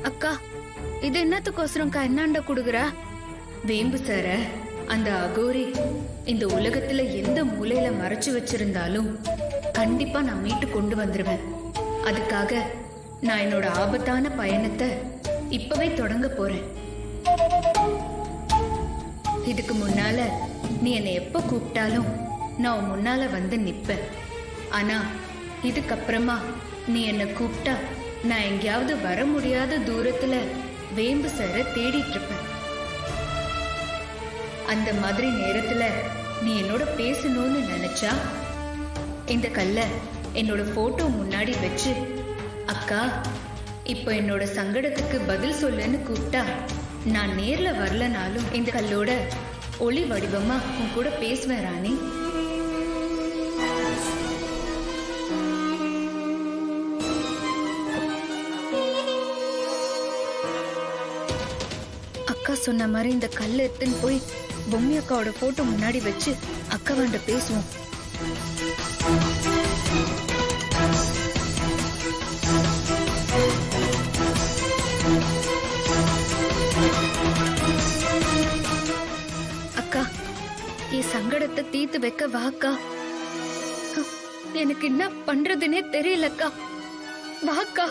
அக்கா, இது என்னத்துக்கோசரம்க்கா என்னாண்ட குடுக்குறா? வேம்பு சார அந்த அகோரி இந்த உலகத்துல எந்த மூலையில மறைச்சு வச்சிருந்தாலும் கண்டிப்பா நான் மீட்டு கொண்டு வந்துருவேன். அதுக்காக நான் என்னோட ஆபத்தான பயணத்தை இப்பவே தொடங்க போறேன். இதுக்கு முன்னால நீ என்னை எப்ப கூப்பிட்டாலும் நான் உன் முன்னால வந்து நிப்பேன். ஆனா இதுக்கப்புறமா நீ என்ன கூப்பிட்டா நான் எங்கேயாவது வர முடியாத தூரத்துல வேம்பு சார தேடிட்டு இருப்பேன். அந்த மாதிரி நேரத்துல நீ என்னோட பேசணும்னு நினைச்சா இந்த கல்ல என்னோட போட்டோ முன்னாடி வச்சு, அக்கா இப்ப என்னோட சங்கடத்துக்கு பதில் சொல்லுன்னு கூப்பிட்டா நான் நேர்ல வரலனாலும் இந்த கல்லோட ஒளி வடிவமா உன் கூட பேசுவேன் ராணி. அக்கா சொன்ன மாதிரி இந்த கல்லை எடுத்துன்னு போய் பொம்மி அக்காவோட போட்டோ முன்னாடி வச்சு அக்கா வேண்ட பேசுவோம். அக்கா, என் சங்கடத்தை தீர்த்து வைக்க வாக்கா. எனக்கு என்ன பண்றதுன்னே தெரியலக்கா. வாக்கா.